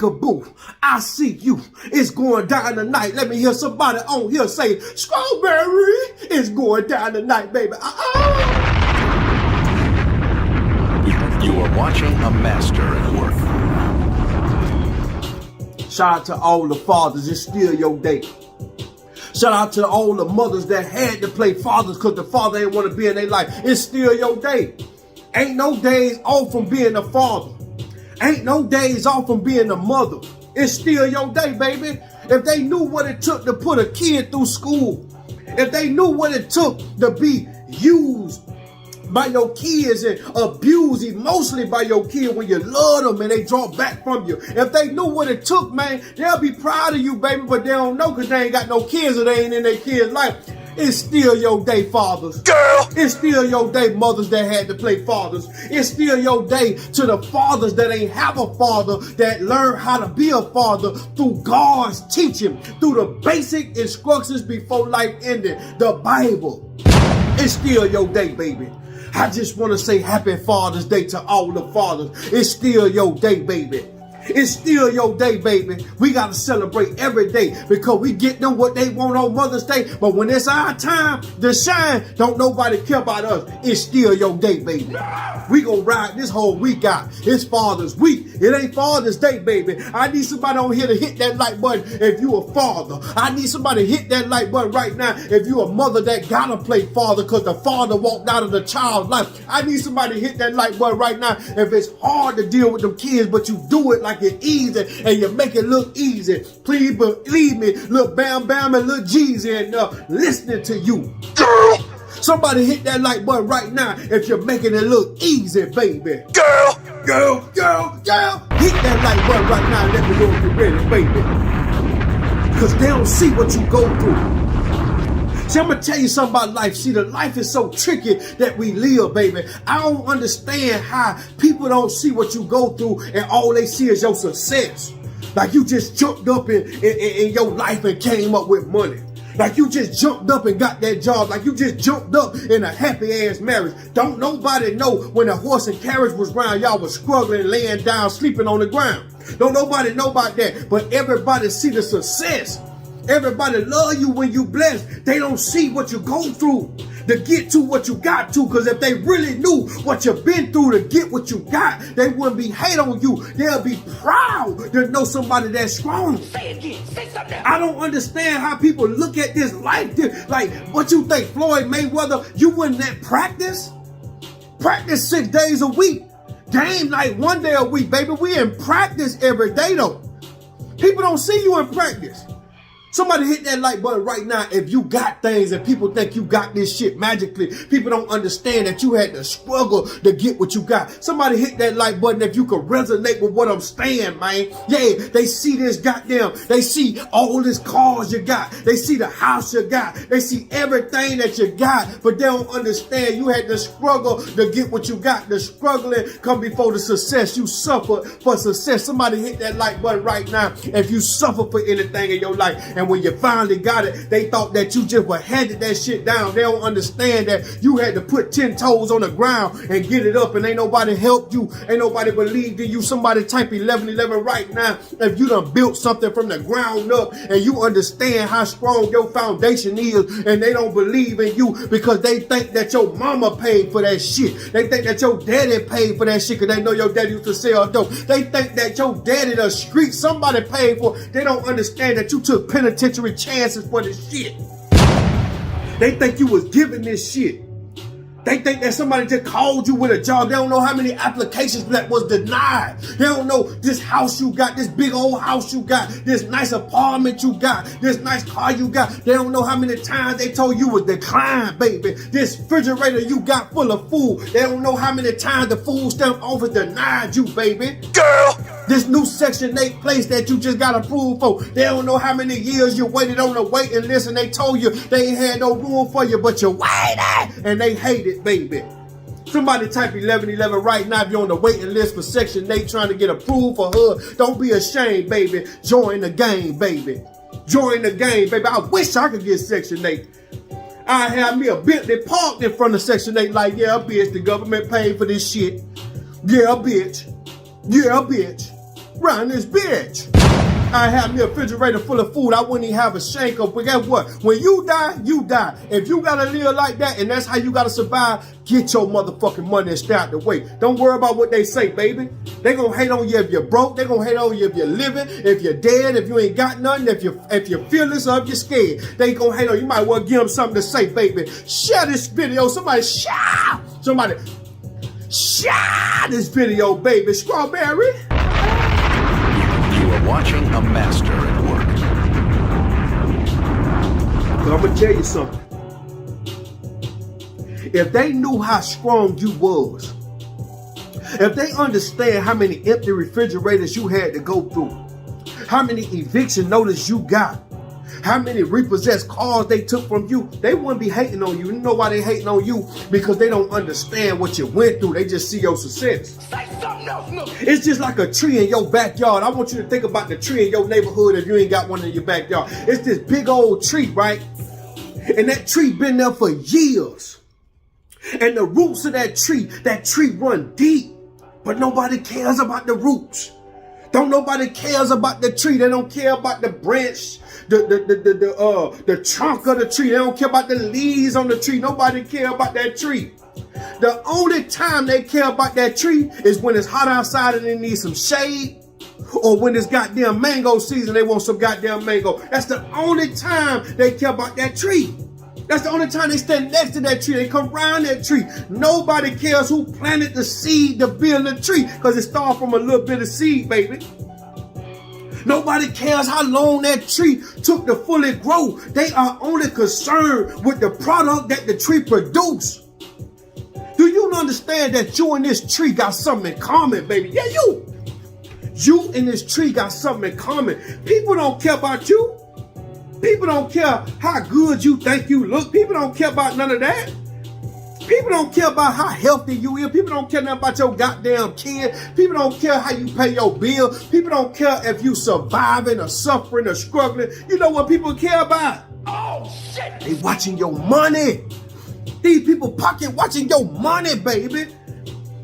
peekaboo, I see you. It's going down tonight. Let me hear somebody on here say, strawberry, it's going down tonight, baby. You are watching a master at work. Shout out to all the fathers. It's still your day. Shout out to all the mothers that had to play fathers because the father ain't want to be in their life. It's still your day. Ain't no days off from being a father. Ain't no days off from being a mother. It's still your day, baby. If they knew what it took to put a kid through school, if they knew what it took to be used by your kids and abused emotionally by your kid when you love them and they draw back from you. If they knew what it took, man, they'll be proud of you, baby, but they don't know because they ain't got no kids or they ain't in their kids' life. It's still your day, fathers. Girl! It's still your day, mothers that had to play fathers. It's still your day to the fathers that ain't have a father, that learn how to be a father through God's teaching, through the basic instructions before life ended, the Bible. It's still your day, baby. I just want to say happy Father's Day to all the fathers. It's still your day, baby. It's still your day, baby. We got to celebrate every day because we get them what they want on Mother's Day. But when it's our time to shine, don't nobody care about us. It's still your day, baby. We gonna ride this whole week out. It's Father's Week. It ain't Father's Day, baby. I need somebody on here to hit that like button if you a father. I need somebody to hit that like button right now if you a mother that gotta play father because the father walked out of the child's life. I need somebody to hit that like button right now if it's hard to deal with them kids, but you do it like it's easy and you make it look easy. Please believe me, look Bam Bam and Lil G's in listening to you. Girl! Somebody hit that like button right now if you're making it look easy, baby. Girl! Girl! Girl! Girl! Hit that like button right now and let me know if you're ready, baby. Because they don't see what you go through. See, I'm going to tell you something about life. See, the life is so tricky that we live, baby. I don't understand how people don't see what you go through and all they see is your success. Like you just jumped up in your life and came up with money. Like you just jumped up and got that job. Like you just jumped up in a happy ass marriage. Don't nobody know when the horse and carriage was round, y'all was struggling, laying down, sleeping on the ground. Don't nobody know about that. But everybody see the success. Everybody love you when you blessed. They don't see what you go through to get to what you got to. Because if they really knew what you've been through to get what you got, they wouldn't be hate on you. They'll be proud to know somebody that's strong. Say it again. Say something. I don't understand how people look at this life. Like, what you think, Floyd Mayweather, you wouldn't at practice? Practice 6 days a week. Game like 1 day a week, baby. We in practice every day, though. People don't see you in practice. Somebody hit that like button right now if you got things and people think you got this shit magically. People don't understand that you had to struggle to get what you got. Somebody hit that like button if you can resonate with what I'm saying, man. Yeah, they see this goddamn, they see all this cars you got. They see the house you got. They see everything that you got, but they don't understand you had to struggle to get what you got. The struggling come before the success. You suffer for success. Somebody hit that like button right now if you suffer for anything in your life. And when you finally got it, they thought that you just were handed that shit down. They don't understand that you had to put 10 toes on the ground and get it up, and ain't nobody helped you. Ain't nobody believed in you. Somebody type 1111 right now if you done built something from the ground up and you understand how strong your foundation is, and they don't believe in you because they think that your mama paid for that shit. They think that your daddy paid for that shit because they know your daddy used to sell dope. They think that your daddy, the street, somebody paid for. They don't understand that you took penitentiary chances for this shit. They think you was given this shit. They think that somebody just called you with a job. They don't know how many applications that was denied. They don't know this house you got, this big old house you got, this nice apartment you got, this nice car you got. They don't know how many times they told you was declined, baby. This refrigerator you got full of food. They don't know how many times the food stamp office denied you, baby. Girl! This new Section 8 place that you just got approved for. They don't know how many years you waited on the waiting list and they told you they ain't had no room for you, but you waited and they hate it, baby. Somebody type 1111 right now if you're on the waiting list for Section 8 trying to get approved for HUD. Don't be ashamed, baby. Join the game, baby. Join the game, baby. I wish I could get Section 8. I have me a Bentley parked in front of Section 8 like, yeah, bitch, the government paid for this shit. Yeah, bitch. Yeah, bitch. Round this bitch. I have me a refrigerator full of food. I wouldn't even have a shank up. But guess what? When you die, you die. If you gotta live like that and that's how you gotta survive, get your motherfucking money and stay out the way. Don't worry about what they say, baby. They gonna hate on you if you're broke. They gonna hate on you if you're living, if you're dead, if you ain't got nothing, if you're fearless or if you're scared. They gonna hate on you. You might well give them something to say, baby. Share this video. Somebody share this video, baby. Strawberry. You are watching a master at work. But I'm gonna tell you something. If they knew how strong you was, if they understand how many empty refrigerators you had to go through, how many eviction notice you got, how many repossessed cars they took from you, they wouldn't be hating on you. You know why they hating on you? Because they don't understand what you went through. They just see your success. Say something else, no. It's just like a tree in your backyard. I want you to think about the tree in your neighborhood if you ain't got one in your backyard. It's this big old tree, right? And that tree been there for years. And the roots of that tree run deep. But nobody cares about the roots. Don't nobody cares about the tree. They don't care about the branch, the trunk of the tree. They don't care about the leaves on the tree. Nobody care about that tree. The only time they care about that tree is when it's hot outside and they need some shade, or when it's goddamn mango season, they want some goddamn mango. That's the only time they care about that tree. That's the only time they stand next to that tree. They come around that tree. Nobody cares who planted the seed to build the tree, because it started from a little bit of seed, baby. Nobody cares how long that tree took to fully grow. They are only concerned with the product that the tree produced. Do you understand that you and this tree got something in common, baby? Yeah, you. You and this tree got something in common. People don't care about you. People don't care how good you think you look. People don't care about none of that. People don't care about how healthy you is. People don't care nothing about your goddamn kid. People don't care how you pay your bill. People don't care if you surviving or suffering or struggling. You know what people care about? Oh, shit. They watching your money. These people pocket watching your money, baby.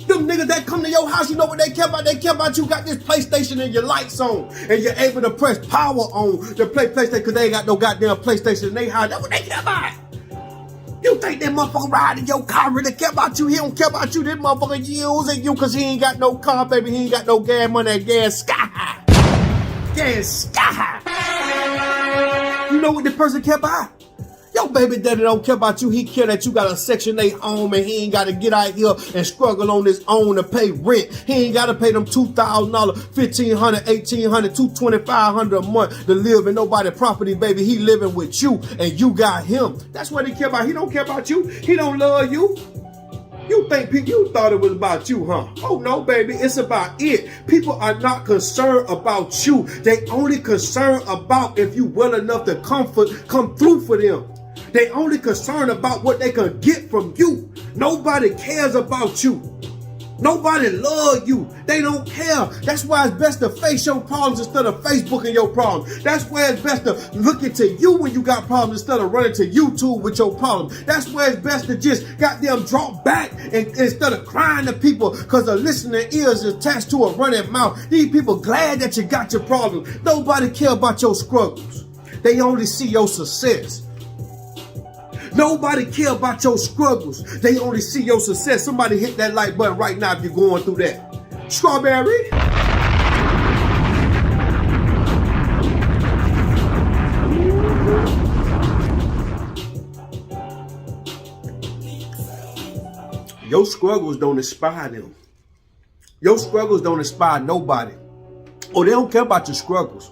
Them niggas that come to your house, you know what they care about? They care about you got this PlayStation and your lights on, and you're able to press power on to play PlayStation, because they ain't got no goddamn PlayStation in their house. That's what they care about. You think that motherfucker riding your car really care about you? He don't care about you. This motherfucker using you because he ain't got no car, baby. He ain't got no gas money. Gas sky high. Gas sky high. You know what the person care about? Your baby daddy don't care about you. He care that you got a Section 8 home and he ain't got to get out here and struggle on his own to pay rent. He ain't got to pay them $2,000, $1,500, $1,800, $2,500 a month to live in nobody's property, baby. He living with you and you got him. That's what he care about. He don't care about you. He don't love you. You thought it was about you, huh? Oh no, baby, it's about it. People are not concerned about you. They only concerned about if you well enough to come through for them. They only concerned about what they can get from you. Nobody cares about you. Nobody love you. They don't care. That's why it's best to face your problems instead of Facebooking your problems. That's why it's best to look into you when you got problems instead of running to YouTube with your problem. That's why it's best to just goddamn drop back and instead of crying to people because the listening ears is attached to a running mouth. These people glad that you got your problems. Nobody care about your struggles. They only see your success. Nobody care about your struggles. They only see your success. Somebody hit that like button right now if you're going through that. Strawberry. Your struggles don't inspire them. Your struggles don't inspire nobody. Oh, they don't care about your struggles.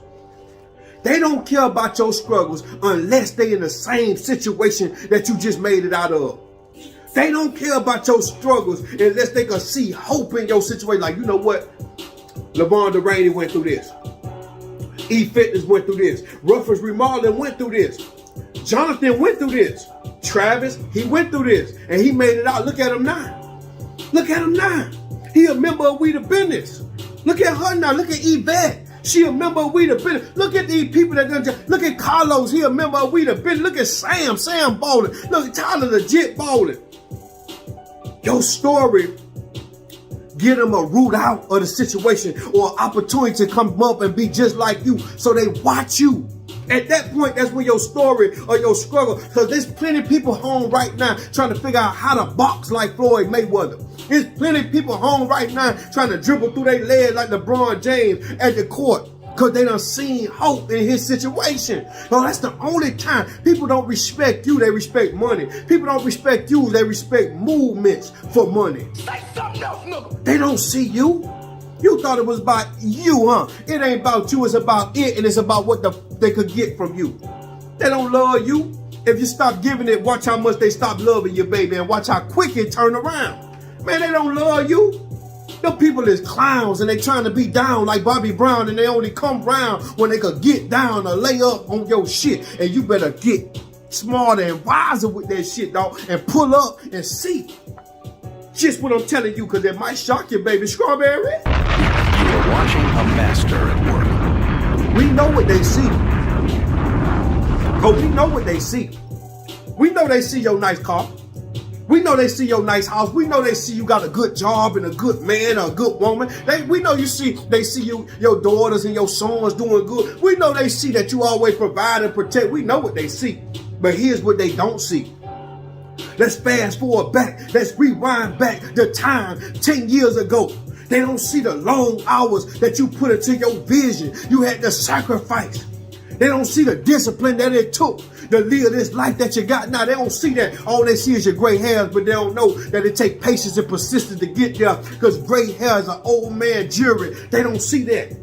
They don't care about your struggles unless they in the same situation that you just made it out of. They don't care about your struggles unless they can see hope in your situation. Like, you know what? LeVon Durant went through this. E-Fitness went through this. Ruffers Remodeling went through this. Jonathan went through this. Travis, he went through this. And he made it out. Look at him now. Look at him now. He a member of We the Business. Look at her now. Look at Yvette. She a member of We the Business. Look at these people that done. Look at Carlos. He a member of We the Business. Look at Sam balling. Look at Tyler legit balling. Your story Get them a route out of the situation or an opportunity to come up and be just like you so they watch you. At that point, that's when your story or your struggle, because there's plenty of people home right now trying to figure out how to box like Floyd Mayweather. There's plenty of people home right now trying to dribble through their legs like LeBron James at the court because they done seen hope in his situation. So that's the only time people don't respect you, they respect money. People don't respect you, they respect movements for money. Say something else, nigga. They don't see you. You thought it was about you, huh? It ain't about you, it's about it, and it's about what they could get from you. They don't love you. If you stop giving it, watch how much they stop loving you, baby, and watch how quick it turn around. Man, they don't love you. Them people is clowns, and they trying to be down like Bobby Brown, and they only come round when they could get down or lay up on your shit, and you better get smarter and wiser with that shit, dog, and pull up and see. Just what I'm telling you, because it might shock you, baby. Strawberry. You're watching a master at work. We know what they see. Oh, we know what they see. We know they see your nice car. We know they see your nice house. We know they see you got a good job and a good man or a good woman. We know they see you, your daughters and your sons doing good. We know they see that you always provide and protect. We know what they see. But here's what they don't see. Let's fast forward back. Let's rewind back the time 10 years ago. They don't see the long hours that you put into your vision. You had to sacrifice. They don't see the discipline that it took to live this life that you got now. They don't see that. All they see is your gray hairs, but they don't know that it takes patience and persistence to get there because gray hair is an old man jury. They don't see that.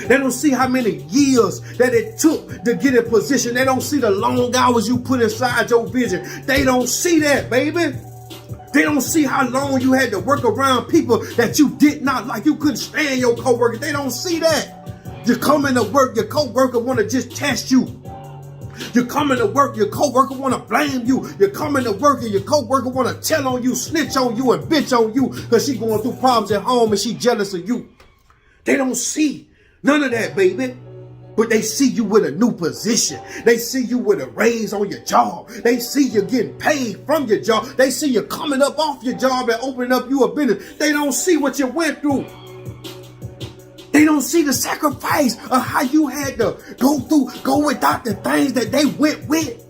They don't see how many years that it took to get in position. They don't see the long hours you put inside your vision. They don't see that, baby. They don't see how long you had to work around people that you did not like. You couldn't stand your coworkers. They don't see that. You come into work, your coworker want to just test you. You come into work, your coworker want to blame you. You come into work and your coworker want to tell on you, snitch on you, and bitch on you because she going through problems at home and she jealous of you. They don't see none of that, baby. But they see you with a new position. They see you with a raise on your job. They see you getting paid from your job. They see you coming up off your job and opening up you a business. They don't see what you went through. They don't see the sacrifice of how you had to go without the things that they went with.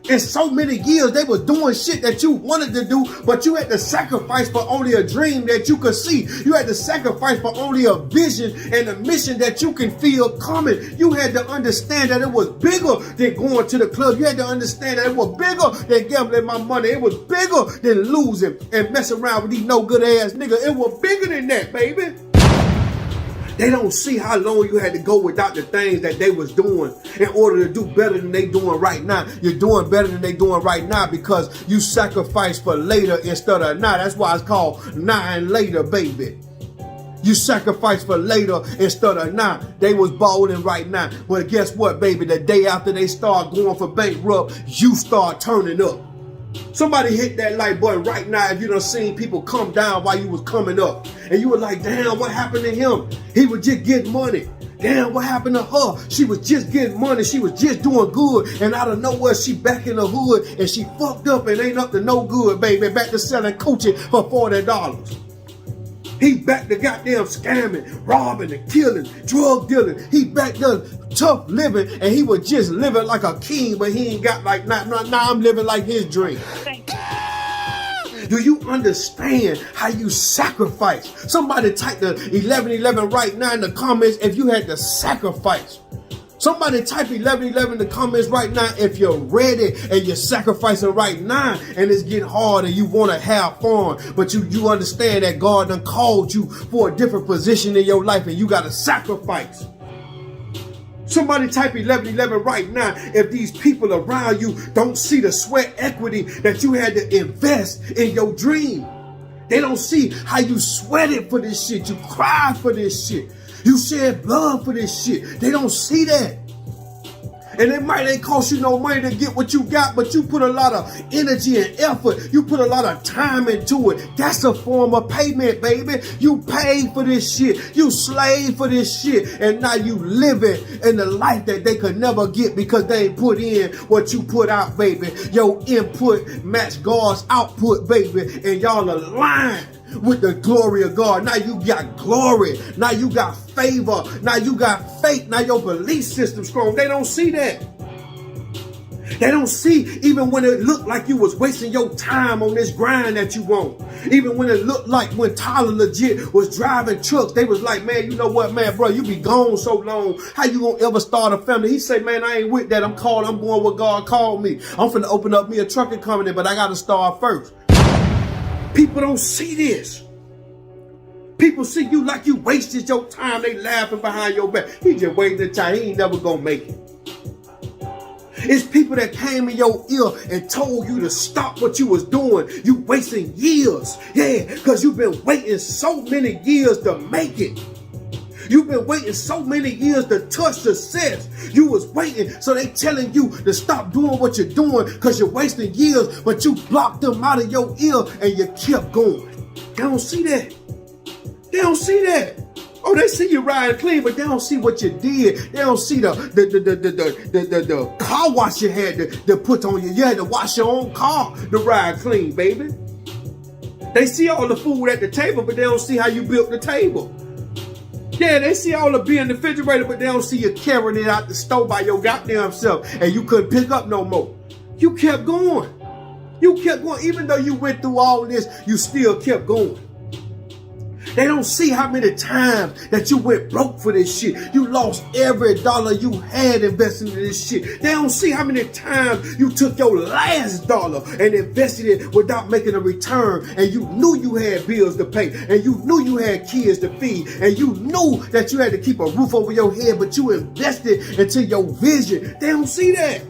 In so many years, they was doing shit that you wanted to do, but you had to sacrifice for only a dream that you could see. You had to sacrifice for only a vision and a mission that you can feel coming. You had to understand that it was bigger than going to the club. You had to understand that it was bigger than gambling my money. It was bigger than losing and messing around with these no good ass niggas. It was bigger than that, baby. They don't see how long you had to go without the things that they was doing in order to do better than they doing right now. You're doing better than they doing right now because you sacrificed for later instead of now. That's why it's called 9 later, baby. You sacrifice for later instead of now. They was balling right now. Well, guess what, baby? The day after they start going for bankrupt, you start turning up. Somebody hit that like button right now if you done seen people come down while you was coming up. And you were like, damn, what happened to him? He was just getting money. Damn, what happened to her? She was just getting money. She was just doing good. And out of nowhere, she back in the hood and she fucked up and ain't up to no good, baby. Back to selling coochie for $40. He back to goddamn scamming, robbing and killing, drug dealing. He back to tough living and he was just living like a king, but he ain't got like, now I'm living like his dream. Do you understand how you sacrifice? Somebody type the 1111 right now in the comments if you had to sacrifice. Somebody type 1111 in the comments right now if you're ready and you're sacrificing right now and it's getting hard and you want to have fun, but you understand that God done called you for a different position in your life and you got to sacrifice. Somebody type 1111 right now if these people around you don't see the sweat equity that you had to invest in your dream. They don't see how you sweated for this shit. You cried for this shit. You shed blood for this shit. They don't see that. And it might ain't cost you no money to get what you got, but you put a lot of energy and effort. You put a lot of time into it. That's a form of payment, baby. You paid for this shit. You slaved for this shit. And now you living in the life that they could never get because they ain't put in what you put out, baby. Your input match God's output, baby. And y'all aligned with the glory of God. Now you got glory. Now you got favor. Now you got faith. Now your belief system's strong. They don't see that. They don't see, even when it looked like you was wasting your time on this grind that you want. Even when it looked like when Tyler legit was driving trucks, they was like, man, you know what, man, bro, you be gone so long. How you gonna ever start a family? He say, man, I ain't with that. I'm going where God called me. I'm finna open up me a trucking company, but I gotta start first. People don't see this. People see you like you wasted your time. They laughing behind your back. He just wasting the time. He ain't never gonna make it. It's people that came in your ear and told you to stop what you was doing. You wasting years. Yeah, because you've been waiting so many years to make it. You've been waiting so many years to touch success. You was waiting, so they telling you to stop doing what you're doing because you're wasting years, but you blocked them out of your ear and you kept going. They don't see that. They don't see that. Oh, they see you riding clean, but they don't see what you did. They don't see the car wash you had to put on you. You had to wash your own car to ride clean, baby. They see all the food at the table, but they don't see how you built the table. Yeah, they see all the beer in the refrigerator, but they don't see you carrying it out the store by your goddamn self, and you couldn't pick up no more. You kept going. You kept going. Even though you went through all this, you still kept going. They don't see how many times that you went broke for this shit. You lost every dollar you had invested in this shit. They don't see how many times you took your last dollar and invested it without making a return. And you knew you had bills to pay. And you knew you had kids to feed. And you knew that you had to keep a roof over your head, but you invested into your vision. They don't see that.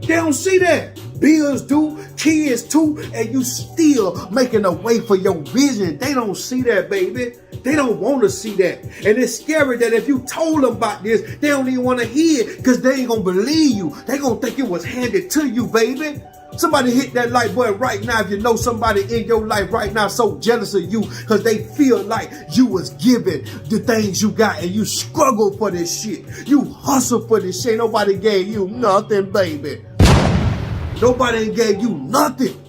They don't see that. Bills do, kids too, and you still making a way for your vision. They don't see that, baby. They don't want to see that. And it's scary that if you told them about this, they don't even want to hear it because they ain't going to believe you. They going to think it was handed to you, baby. Somebody hit that like button right now if you know somebody in your life right now so jealous of you because they feel like you was given the things you got and you struggle for this shit. You hustle for this shit. Nobody gave you nothing, baby. Nobody gave you nothing.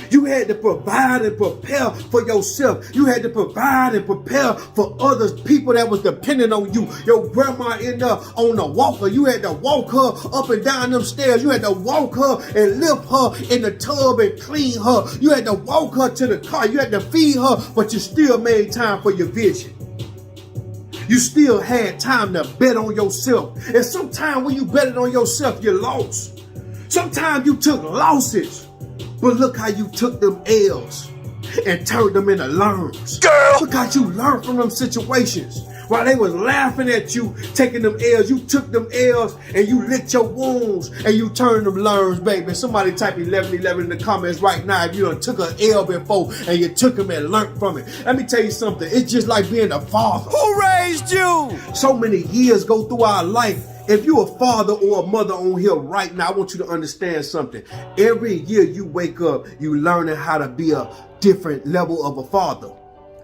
You had to provide and prepare for yourself. You had to provide and prepare for others, people that was depending on you. Your grandma in there on a walker. You had to walk her up and down them stairs. You had to walk her and lift her in the tub and clean her. You had to walk her to the car. You had to feed her, but you still made time for your vision. You still had time to bet on yourself. And sometimes when you betted on yourself, you lost. Sometimes you took losses, but look how you took them L's and turned them into learns. Girl! Look how you learned from them situations. While they was laughing at you, taking them L's, you took them L's and you licked your wounds and you turned them learns, baby. Somebody type 1111 in the comments right now if you done took an L before and you took them and learned from it. Let me tell you something. It's just like being a father. Who raised you? So many years go through our life. If you're a father or a mother on here right now, I want you to understand something. Every year you wake up, you learning how to be a different level of a father.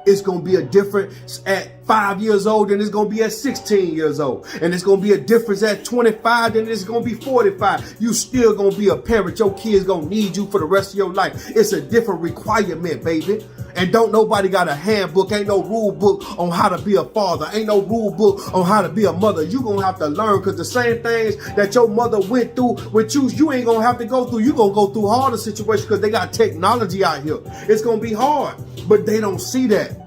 It's going to be a difference at 5 years old than it's going to be at 16 years old. And it's going to be a difference at 25 than it's going to be 45. You still going to be a parent. Your kids going to need you for the rest of your life. It's a different requirement, baby. And don't nobody got a handbook. Ain't no rule book on how to be a father. Ain't no rule book on how to be a mother. You going to have to learn because the same things that your mother went through with you ain't going to have to go through. You going to go through harder situations because they got technology out here. It's going to be hard, but they don't see that.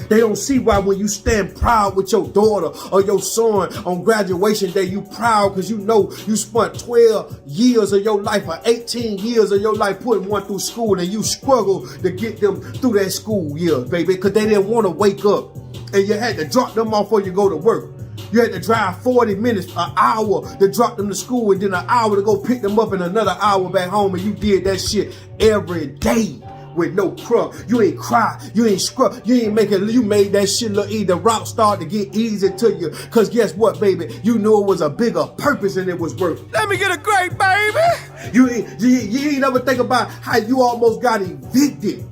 They don't see why when you stand proud with your daughter or your son on graduation day, you proud because you know you spent 12 years of your life or 18 years of your life putting one through school and you struggle to get them through that school year, baby, because they didn't want to wake up and you had to drop them off before you go to work. You had to drive 40 minutes, an hour to drop them to school and then an hour to go pick them up and another hour back home, and you did that shit every day. With no crumb. You ain't cry. You ain't scrub. You ain't make it. You made that shit look easy. The route started to get easy to you. Cause guess what, baby? You knew it was a bigger purpose and it was worth. Let me get a grape, baby. You ain't ever think about how you almost got evicted.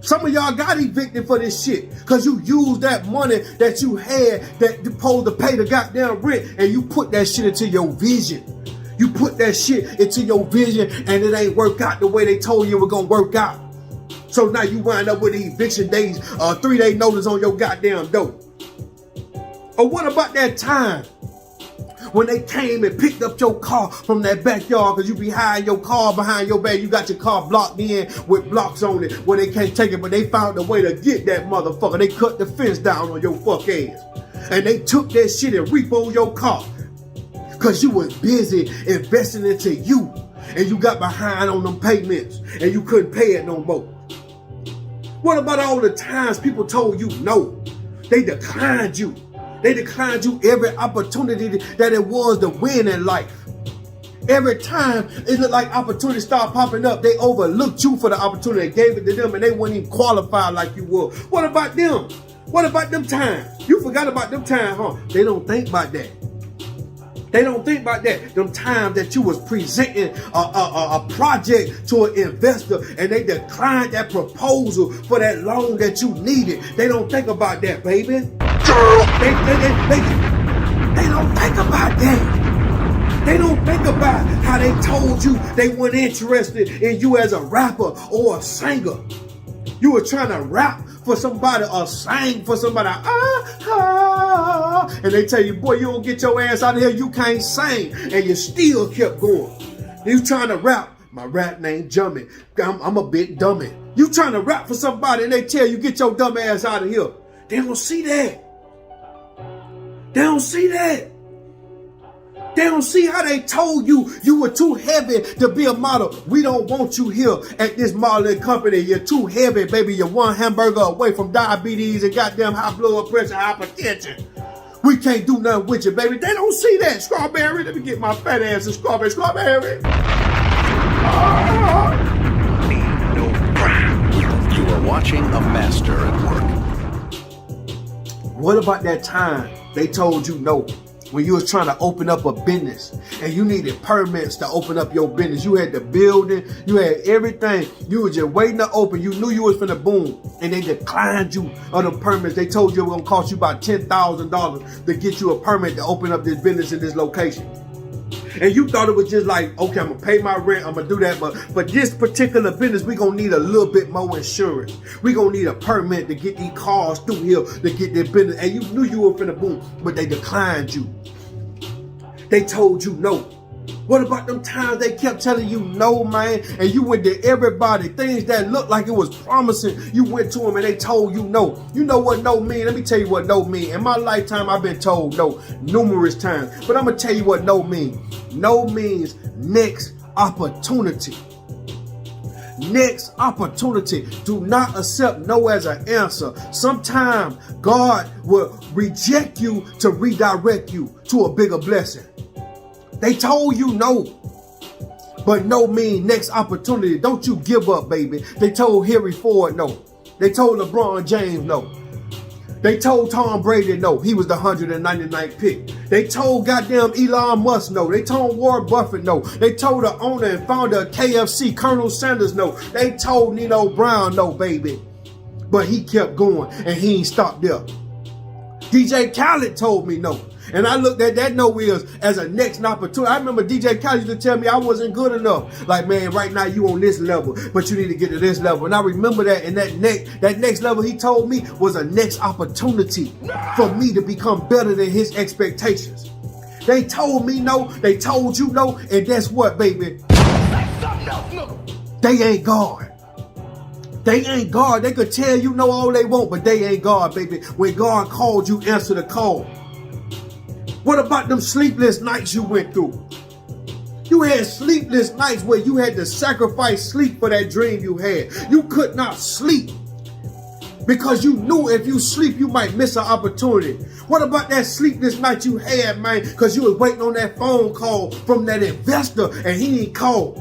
Some of y'all got evicted for this shit because you used that money that you had that you supposed to pay the goddamn rent and you put that shit into your vision. You put that shit into your vision and it ain't work out the way they told you it was gonna work out. So now you wind up with the eviction days, 3-day notice on your goddamn door. Or what about that time when they came and picked up your car from that backyard because you behind your car behind your back, you got your car blocked in with blocks on it where they can't take it, but they found a way to get that motherfucker. They cut the fence down on your fuck ass. And they took that shit and repoed your car because you was busy investing into you and you got behind on them payments and you couldn't pay it no more. What about all the times people told you no? They declined you. They declined you every opportunity that it was to win in life. Every time it looked like opportunities start popping up, they overlooked you for the opportunity. They gave it to them and they weren't even qualified like you were. What about them? What about them times? You forgot about them times, huh? They don't think about that. They don't think about that. Them times that you was presenting a project to an investor and they declined that proposal for that loan that you needed. They don't think about that, baby. They don't think about that. They don't think about how they told you they weren't interested in you as a rapper or a singer. You were trying to rap for somebody or sing for somebody. And they tell you, boy, you don't get your ass out of here, you can't sing. And you still kept going. You trying to rap. My rap name Jummy. I'm a bit dummy. You trying to rap for somebody and they tell you, get your dumb ass out of here. They don't see that. They don't see that. They don't see how they told you you were too heavy to be a model. We don't want you here at this modeling company. You're too heavy, baby. You're one hamburger away from diabetes and goddamn high blood pressure, hypertension. We can't do nothing with you, baby. They don't see that. Strawberry, let me get my fat ass a strawberry. Strawberry. Nino Brown. You are watching a master at work. What about that time they told you no? When you was trying to open up a business and you needed permits to open up your business. You had the building, you had everything. You were just waiting to open. You knew you was finna boom. And they declined you of the permits. They told you it was gonna cost you about $10,000 to get you a permit to open up this business in this location. And you thought it was just like, okay, I'm gonna pay my rent, I'm gonna do that, but this particular business, we gonna need a little bit more insurance. We gonna need a permit to get these cars through here to get their business. And you knew you were finna boom, but they declined you. They told you no. What about them times they kept telling you no, man? And you went to everybody, things that looked like it was promising. You went to them and they told you no. You know what no mean? Let me tell you what no mean. In my lifetime, I've been told no numerous times. But I'm going to tell you what no mean. No means next opportunity. Next opportunity. Do not accept no as an answer. Sometimes God will reject you to redirect you to a bigger blessing. They told you no, but no mean next opportunity. Don't you give up, baby. They told Henry Ford no. They told LeBron James no. They told Tom Brady no. He was the 199th pick. They told goddamn Elon Musk no. They told Warren Buffett no. They told the owner and founder of KFC, Colonel Sanders no. They told Nino Brown no, baby. But he kept going and he ain't stopped there. DJ Khaled told me no. And I looked at that no as a next opportunity. I remember DJ Khaled used to tell me I wasn't good enough. Like, man, right now you on this level, but you need to get to this level. And I remember that, and that next level he told me was a next opportunity for me to become better than his expectations. They told me no, they told you no, and that's what, baby? They ain't God. They ain't God. They could tell you no all they want, but they ain't God, baby. When God called you, answer the call. What about them sleepless nights you went through? You had sleepless nights where you had to sacrifice sleep for that dream you had. You could not sleep because you knew if you sleep, you might miss an opportunity. What about that sleepless night you had, man, because you was waiting on that phone call from that investor and he ain't called?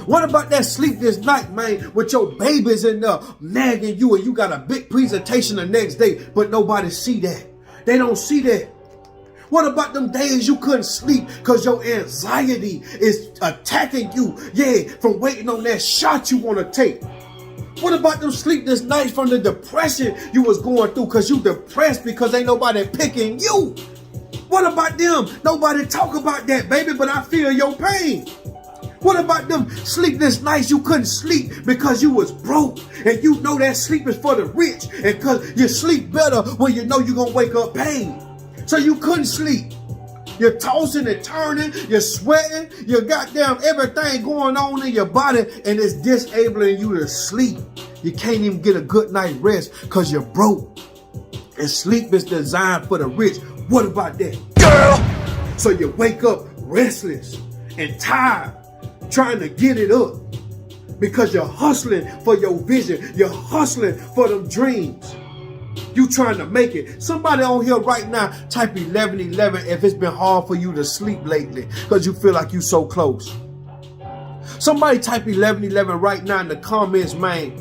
What about that sleepless night, man, with your babies in there nagging you and you got a big presentation the next day, but nobody see that? They don't see that. What about them days you couldn't sleep because your anxiety is attacking you? Yeah, from waiting on that shot you want to take. What about them sleepless nights from the depression you was going through because you depressed because ain't nobody picking you? What about them? Nobody talk about that, baby, but I feel your pain. What about them sleepless nights you couldn't sleep because you was broke? And you know that sleep is for the rich. And because you sleep better when you know you're going to wake up paid. So you couldn't sleep. You're tossing and turning. You're sweating. You got damn everything going on in your body. And it's disabling you to sleep. You can't even get a good night rest because you're broke. And sleep is designed for the rich. What about that? Girl! So you wake up restless and tired, trying to get it up because you're hustling for your vision. You're hustling for them dreams. You trying to make it. Somebody on here right now, type 1111 if it's been hard for you to sleep lately because you feel like you so close. Somebody type 1111 right now in the comments, man,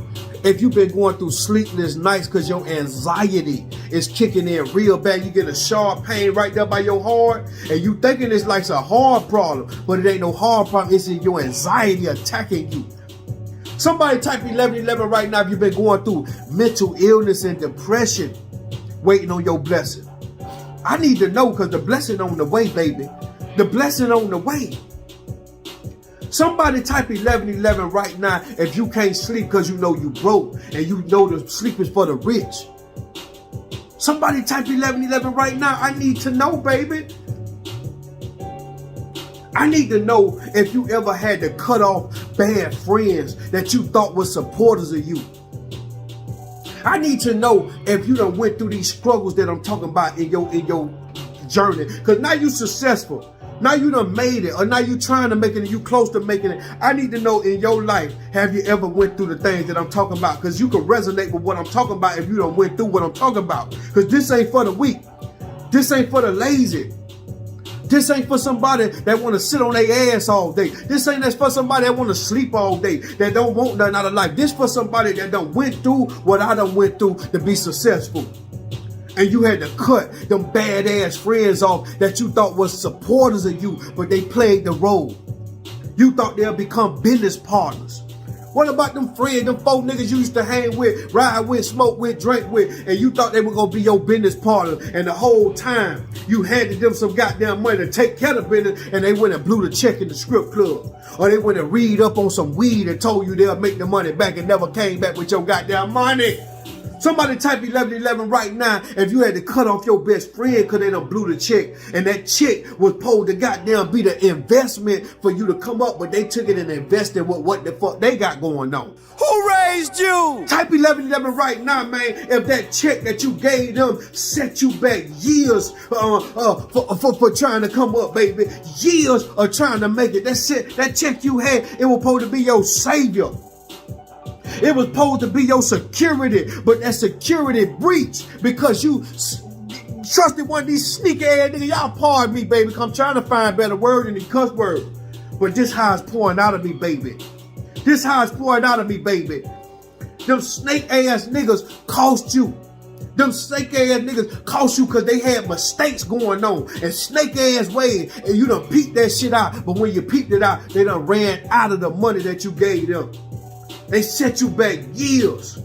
if you've been going through sleepless nights because your anxiety is kicking in real bad. You get a sharp pain right there by your heart and you thinking it's like a hard problem, but it ain't no hard problem. It's your anxiety attacking you. Somebody type 1111 right now if you've been going through mental illness and depression, waiting on your blessing. I need to know because the blessing on the way, baby. The blessing on the way. Somebody type 1111 right now if you can't sleep because you know you broke and you know the sleep is for the rich. Somebody type 1111 right now. I need to know, baby. I need to know if you ever had to cut off bad friends that you thought were supporters of you. I need to know if you done went through these struggles that I'm talking about in your journey. Because now you successful. Now you done made it, or now you trying to make it and you close to making it. I need to know in your life, have you ever went through the things that I'm talking about? Because you can resonate with what I'm talking about if you done went through what I'm talking about. Because this ain't for the weak. This ain't for the lazy. This ain't for somebody that want to sit on their ass all day. This ain't for somebody that want to sleep all day, that don't want nothing out of life. This for somebody that done went through what I done went through to be successful. And you had to cut them badass friends off that you thought was supporters of you, but they played the role. You thought they'll become business partners. What about them friends, them folk niggas you used to hang with, ride with, smoke with, drink with, and you thought they were going to be your business partner, and the whole time you handed them some goddamn money to take care of business, and they went and blew the check in the strip club. Or they went and read up on some weed and told you they'll make the money back and never came back with your goddamn money. Somebody type 1111 right now if you had to cut off your best friend because they done blew the check. And that check was supposed to goddamn be the investment for you to come up, but they took it and invested with what the fuck they got going on. Who raised you? Type 1111 right now, man, if that check that you gave them set you back years for trying to come up, baby. Years of trying to make it. That's it. That check you had, it was supposed to be your savior. It was supposed to be your security, but that security breach because you trusted one of these sneaky ass niggas. Y'all pardon me, baby, because I'm trying to find better word than the cuss word. But this how it's pouring out of me, baby. This how it's pouring out of me, baby. Them snake ass niggas cost you. Them snake ass niggas cost you because they had mistakes going on and snake ass ways, and you done peeped that shit out. But when you peeped it out, they done ran out of the money that you gave them. They set you back years.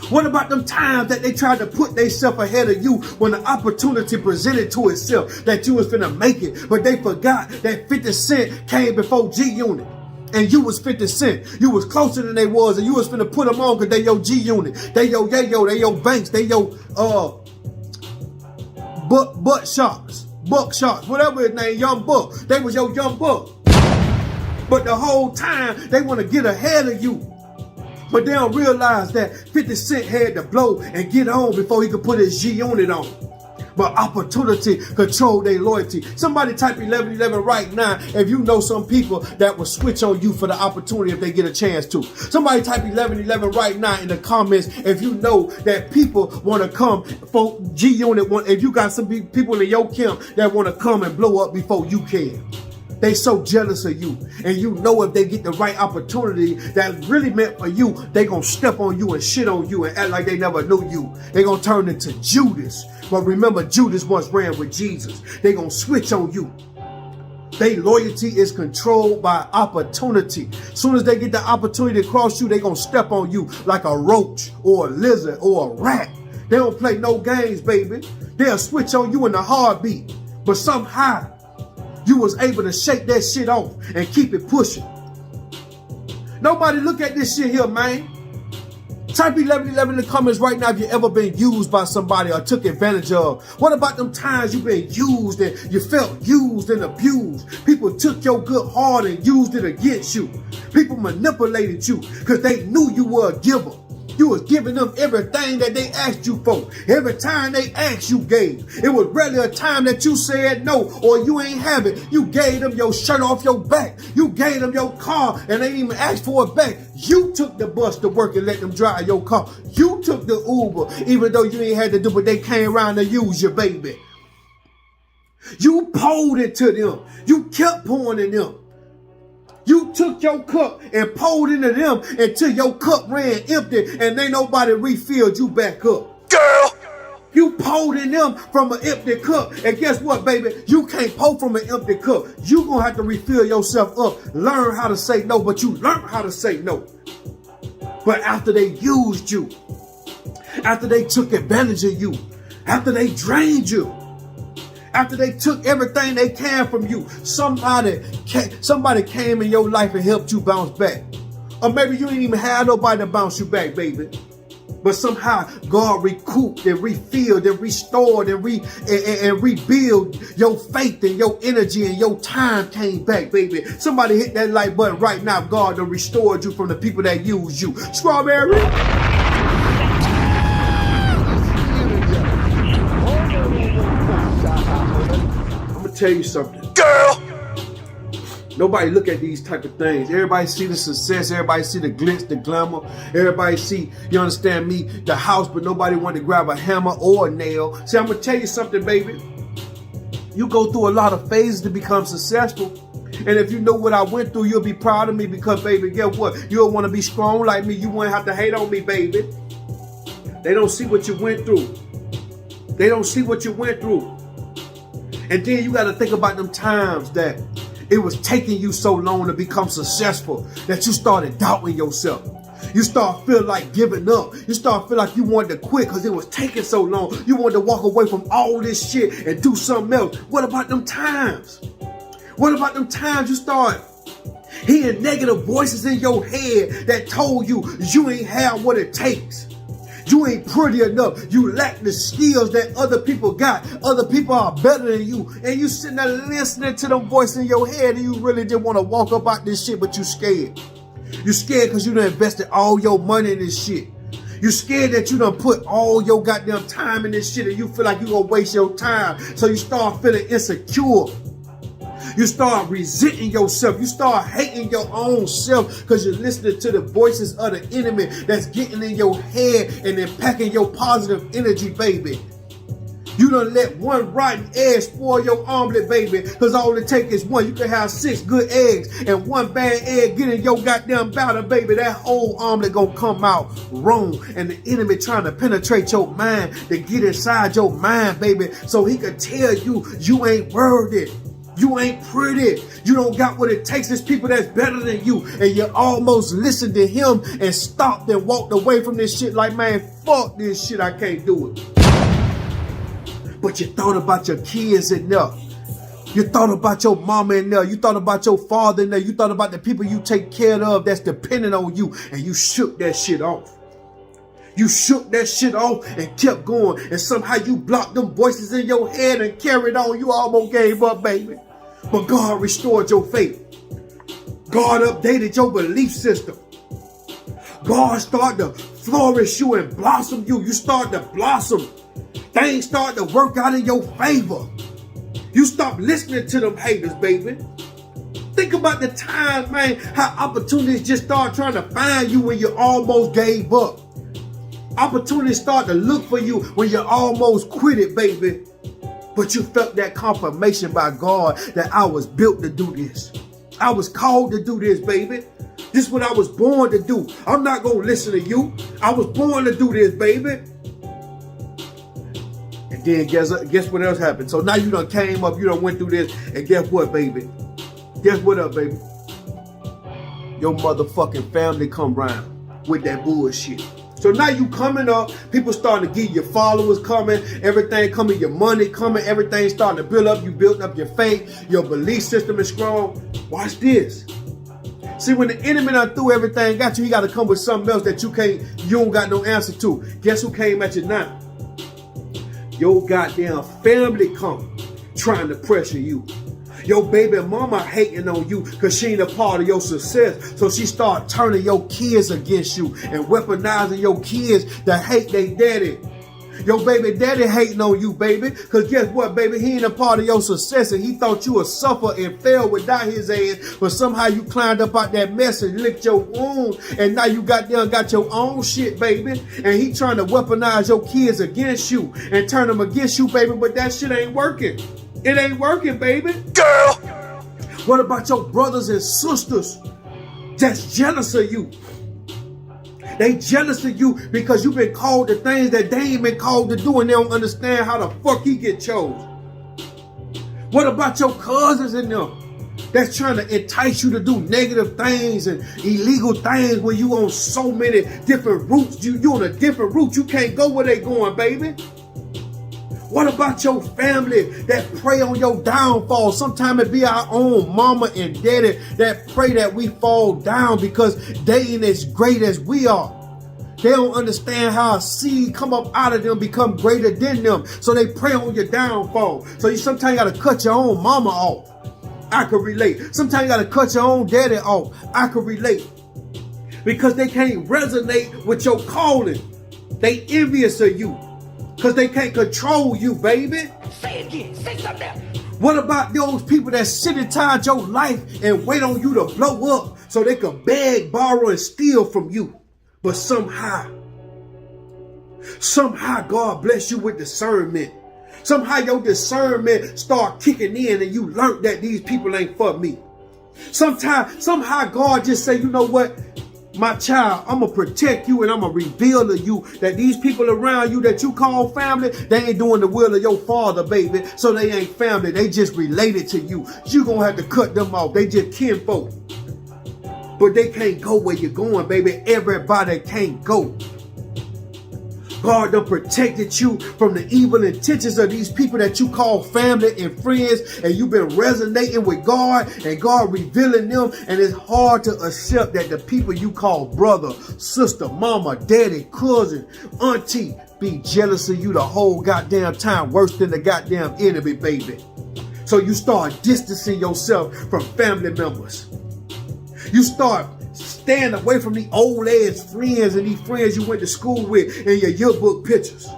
What about them times that they tried to put themselves ahead of you when the opportunity presented to itself that you was finna make it, but they forgot that 50 Cent came before G-Unit. And you was 50 Cent. You was closer than they was, and you was finna put them on because they your G-Unit. They your Yayo, they your Banks, they your butt shots, Buck shots, whatever his name, Young Buck. They was your Young Buck. But the whole time, they want to get ahead of you. But they don't realize that 50 Cent had to blow and get on before he could put his G-Unit on. But opportunity control their loyalty. Somebody type 1111 right now if you know some people that will switch on you for the opportunity if they get a chance to. Somebody type 1111 right now in the comments if you know that people want to come for G-Unit. If you got some people in your camp that want to come and blow up before you can. They so jealous of you. And you know if they get the right opportunity that's really meant for you, they gonna step on you and shit on you and act like they never knew you. They gonna turn into Judas. But remember, Judas once ran with Jesus. They gonna switch on you. Their loyalty is controlled by opportunity. Soon as they get the opportunity to cross you, they gonna step on you like a roach or a lizard or a rat. They don't play no games, baby. They'll switch on you in a heartbeat. But somehow, you was able to shake that shit off and keep it pushing. Nobody look at this shit here, man. Type 1111 in the comments right now if you ever been used by somebody or took advantage of. What about them times you been used and you felt used and abused? People took your good heart and used it against you. People manipulated you because they knew you were a giver. You was giving them everything that they asked you for. Every time they asked, you gave. It was rarely a time that you said no or you ain't have it. You gave them your shirt off your back. You gave them your car and they didn't even ask for it back. You took the bus to work and let them drive your car. You took the Uber even though you ain't had to do, but they came around to use your baby. You poured it to them. You kept pouring in them. You took your cup and poured into them until your cup ran empty and ain't nobody refilled you back up. Girl! You poured in them from an empty cup. And guess what, baby? You can't pour from an empty cup. You gonna have to refill yourself up. Learn how to say no, but you learned how to say no. But after they used you, after they took advantage of you, after they drained you, after they took everything they can from you, somebody came in your life and helped you bounce back. Or maybe you didn't even have nobody to bounce you back, baby. But somehow God recouped and refilled and restored and rebuild your faith and your energy and your time came back, baby. Somebody hit that like button right now. God done restored you from the people that used you. Strawberry. Tell you something, Girl! nobody look at these type of things. Everybody see the success, everybody see the glitz, the glamour, everybody see, you understand me, the house, but nobody want to grab a hammer or a nail. See, I'm gonna tell you something, baby. You go through a lot of phases to become successful. And if you know what I went through, you'll be proud of me because, baby, guess what? You don't want to be strong like me. You won't have to hate on me, baby. They don't see what you went through. They don't see what you went through. And then you got to think about them times that it was taking you so long to become successful that you started doubting yourself. You start feeling like giving up. You start feeling like you wanted to quit because it was taking so long. You wanted to walk away from all this shit and do something else. What about them times? What about them times you start hearing negative voices in your head that told you you ain't have what it takes? You ain't pretty enough. You lack the skills that other people got. Other people are better than you. And you sitting there listening to them voices in your head and you really just want to walk up out this shit, but you scared. You scared because you done invested all your money in this shit. You scared that you done put all your goddamn time in this shit and you feel like you gonna waste your time. So you start feeling insecure. You start resenting yourself. You start hating your own self because you're listening to the voices of the enemy that's getting in your head and impacting your positive energy, baby. You done let one rotten egg spoil your omelet, baby, because all it takes is one. You can have 6 good eggs and one bad egg get in your goddamn batter, baby. That whole omelet gonna come out wrong. And the enemy trying to penetrate your mind to get inside your mind, baby, so he can tell you you ain't worthy. You ain't pretty. You don't got what it takes. There's people that's better than you. And you almost listened to him and stopped and walked away from this shit like, man, fuck this shit. I can't do it. But you thought about your kids enough. You thought about your mama in there. You thought about your father in there. You thought about the people you take care of that's dependent on you. And you shook that shit off. You shook that shit off and kept going. And somehow you blocked them voices in your head and carried on. You almost gave up, baby. But God restored your faith. God updated your belief system. God started to flourish you and blossom you. You started to blossom. Things started to work out in your favor. You stopped listening to them haters, baby. Think about the time, man, how opportunities just start trying to find you when you almost gave up. Opportunities start to look for you when you almost quit it, baby. But you felt that confirmation by God that I was built to do this. I was called to do this, baby. This is what I was born to do. I'm not going to listen to you. I was born to do this, baby. And then guess what else happened? So now you done came up, you done went through this, and guess what, baby? Guess what up, baby? Your motherfucking family come round with that bullshit. So now you coming up, people starting to get your followers coming, everything coming, your money coming, everything starting to build up. You built up your faith, your belief system is strong. Watch this. See, when the enemy done threw everything at you, he got to come with something else that you don't got no answer to. Guess who came at you now? Your goddamn family come trying to pressure you. Your baby mama hating on you because she ain't a part of your success. So she start turning your kids against you and weaponizing your kids that hate their daddy. Your baby daddy hating on you, baby. Because guess what, baby? He ain't a part of your success and he thought you would suffer and fail without his ass. But somehow you climbed up out that mess and licked your wound. And now you got your own shit, baby. And he trying to weaponize your kids against you and turn them against you, baby. But that shit ain't working. It ain't working, baby. Girl! What about your brothers and sisters that's jealous of you? They jealous of you because you've been called to things that they ain't been called to do and they don't understand how the fuck he get chose. What about your cousins and them that's trying to entice you to do negative things and illegal things when you on so many different routes? You on a different route. You can't go where they going, baby. What about your family that pray on your downfall? Sometimes it be our own mama and daddy that pray that we fall down because they ain't as great as we are. They don't understand how a seed come up out of them become greater than them. So they pray on your downfall. So you sometimes got to cut your own mama off. I could relate. Sometimes you got to cut your own daddy off. I could relate. Because they can't resonate with your calling. They envious of you. Because they can't control you, baby. Say it again. Say something else. What about those people that sit inside your life and wait on you to blow up so they can beg, borrow, and steal from you? But somehow God bless you with discernment. Somehow your discernment start kicking in and you learn that these people ain't for me. Somehow God just say, you know what? My child, I'm going to protect you and I'm going to reveal to you that these people around you that you call family, they ain't doing the will of your father, baby. So they ain't family. They just related to you. You going to have to cut them off. They just kinfolk. But they can't go where you're going, baby. Everybody can't go. God done protected you from the evil intentions of these people that you call family and friends, and you've been resonating with God and God revealing them, and it's hard to accept that the people you call brother, sister, mama, daddy, cousin, auntie be jealous of you the whole goddamn time, worse than the goddamn enemy, baby. So you start distancing yourself from family members. You start staying away from the old ass friends and these friends you went to school with in your yearbook pictures.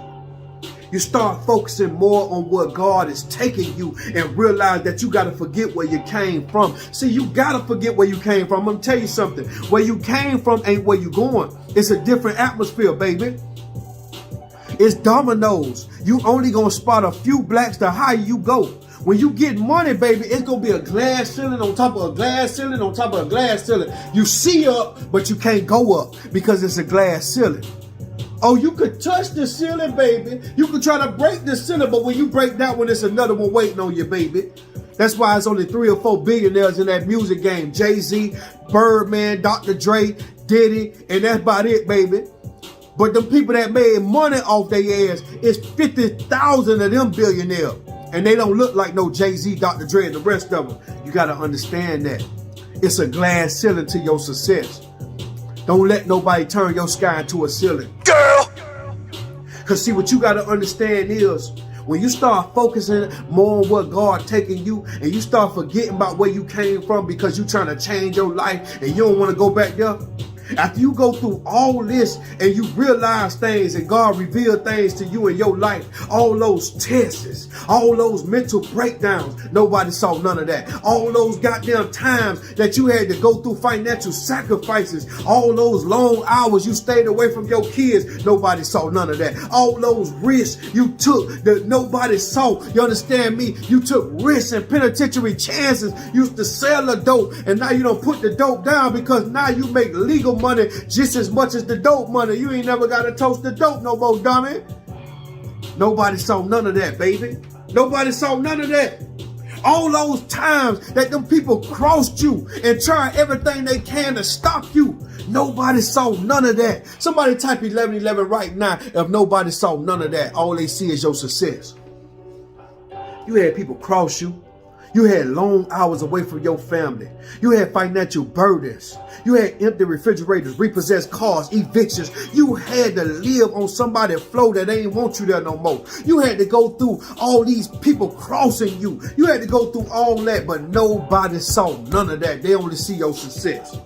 You start focusing more on what God is taking you and realize that you got to forget where you came from. See, you got to forget where you came from. I'm going to tell you something. Where you came from ain't where you going. It's a different atmosphere, baby. It's dominoes. You only going to spot a few blacks the higher you go. When you get money, baby, it's going to be a glass ceiling on top of a glass ceiling on top of a glass ceiling. You see up, but you can't go up because it's a glass ceiling. Oh, you could touch the ceiling, baby. You could try to break the ceiling, but when you break that one, it's another one waiting on you, baby. That's why it's only 3 or 4 billionaires in that music game. Jay-Z, Birdman, Dr. Dre, Diddy, and that's about it, baby. But the people that made money off their ass is 50,000 of them billionaires. And they don't look like no Jay-Z, Dr. Dre, and the rest of them. You got to understand that. It's a glass ceiling to your success. Don't let nobody turn your sky into a ceiling. Girl! Because see, what you got to understand is, when you start focusing more on what God taking you, and you start forgetting about where you came from because you trying to change your life and you don't want to go back there. After you go through all this and you realize things and God reveal things to you in your life, all those tests, all those mental breakdowns, nobody saw none of that. All those goddamn times that you had to go through financial sacrifices, all those long hours you stayed away from your kids, nobody saw none of that. All those risks you took that nobody saw, you understand me? You took risks and penitentiary chances. You used to sell the dope and now you don't put the dope down because now you make legal money just as much as the dope money. You ain't never got to toast the dope no more, dummy. Nobody saw none of that, baby. Nobody saw none of that. All those times that them people crossed you and tried everything they can to stop you. Nobody saw none of that. Somebody type 1111 right now if nobody saw none of that. All they see is your success. You had people cross you. You had long hours away from your family. You had financial burdens. You had empty refrigerators, repossessed cars, evictions. You had to live on somebody's floor that ain't want you there no more. You had to go through all these people crossing you. You had to go through all that, but nobody saw none of that. They only see your success.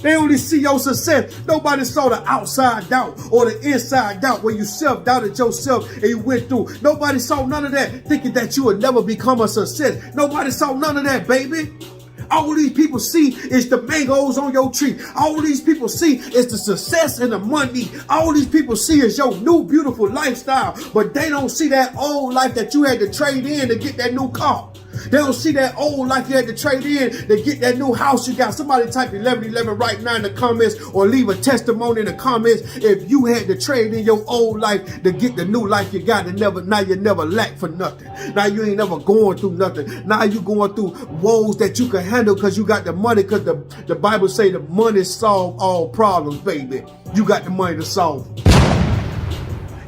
They only see your success. Nobody saw the outside doubt or the inside doubt where you self-doubted yourself and you went through. Nobody saw none of that, thinking that you would never become a success. Nobody saw none of that, baby. All these people see is the mangoes on your tree. All these people see is the success and the money. All these people see is your new beautiful lifestyle. But they don't see that old life that you had to trade in to get that new car. They don't see that old life you had to trade in to get that new house you got. Somebody type 1111 right now in the comments or leave a testimony in the comments if you had to trade in your old life to get the new life you got. And now you never lack for nothing. Now you ain't never going through nothing. Now you going through woes that you can handle because you got the money, because the Bible say the money solve all problems, baby. You got the money to solve them.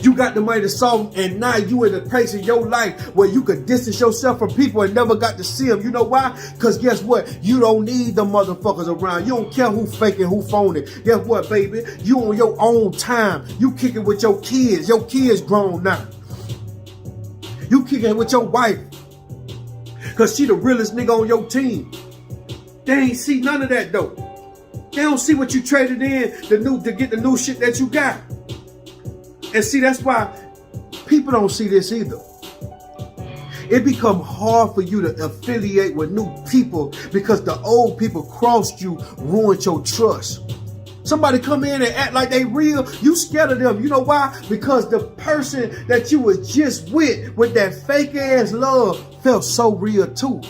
You got the money to solve them, and now you in a place in your life where you could distance yourself from people and never got to see them. You know why? Because guess what? You don't need the motherfuckers around. You don't care who faking, who phoning. Guess what, baby? You on your own time. You kicking with your kids. Your kids grown now. You kicking with your wife because she the realest nigga on your team. They ain't see none of that though. They don't see what you traded in to get the new shit that you got. And see, that's why people don't see this either. It become hard for you to affiliate with new people because the old people crossed you, ruined your trust. Somebody come in and act like they real, you scared of them. You know why? Because the person that you was just with that fake ass love felt so real too.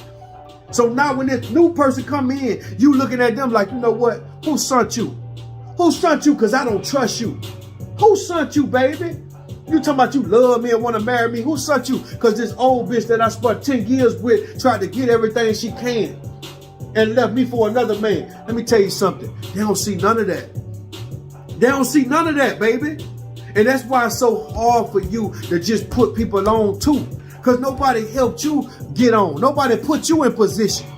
So now when this new person come in, you looking at them like, you know what? Who sent you? Who sent you? Because I don't trust you. Who sent you, baby? You talking about you love me and want to marry me? Who sent you? Because this old bitch that I spent 10 years with tried to get everything she can and left me for another man. Let me tell you something. They don't see none of that. They don't see none of that, baby. And that's why it's so hard for you to just put people on too. Because nobody helped you get on. Nobody put you in position.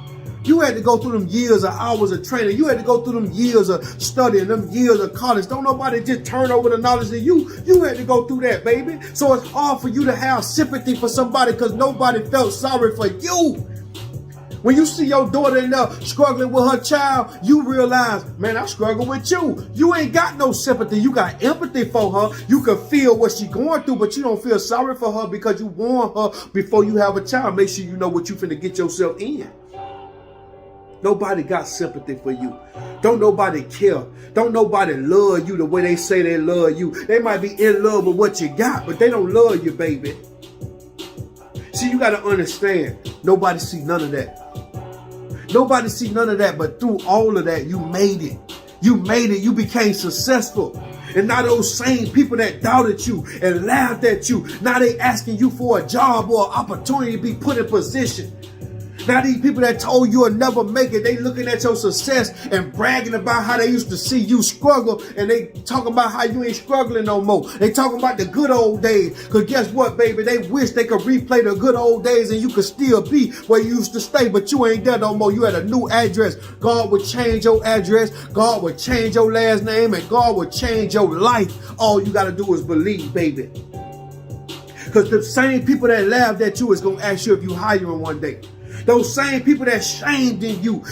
You had to go through them years of hours of training. You had to go through them years of studying, them years of college. Don't nobody just turn over the knowledge to you. You had to go through that, baby. So it's hard for you to have sympathy for somebody because nobody felt sorry for you. When you see your daughter in there struggling with her child, you realize, man, I struggle with you. You ain't got no sympathy. You got empathy for her. You can feel what she's going through, but you don't feel sorry for her because you warn her before you have a child. Make sure you know what you finna get yourself in. Nobody got sympathy for you. Don't nobody care. Don't nobody love you the way they say they love you. They might be in love with what you got, but they don't love you, baby. See, you got to understand, nobody see none of that. Nobody see none of that, but through all of that, you made it. You made it. You became successful. And now those same people that doubted you and laughed at you, now they asking you for a job or an opportunity to be put in position. Now these people that told you will never make it, they looking at your success and bragging about how they used to see you struggle, and they talking about how you ain't struggling no more. They talking about the good old days. Because guess what, baby? They wish they could replay the good old days and you could still be where you used to stay, but you ain't there no more. You had a new address. God would change your address. God would change your last name, and God would change your life. All you got to do is believe, baby. Because the same people that laughed at you is going to ask you if you hiring one day. Those same people that shamed you,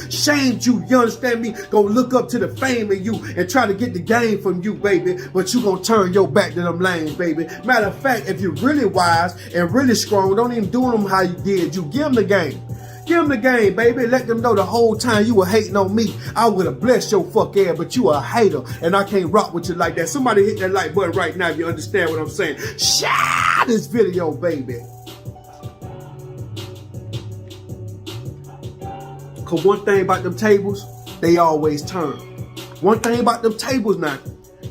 you understand me, gonna look up to the fame in you and try to get the game from you, baby, but you gonna turn your back to them lanes, baby. Matter of fact, if you're really wise and really strong, don't even do them how you did. You give them the game. Give them the game, baby. Let them know the whole time you were hating on me, I would have blessed your fuck ass, but you a hater, and I can't rock with you like that. Somebody hit that like button right now if you understand what I'm saying. Share this video, baby. Because one thing about them tables, they always turn. One thing about them tables now,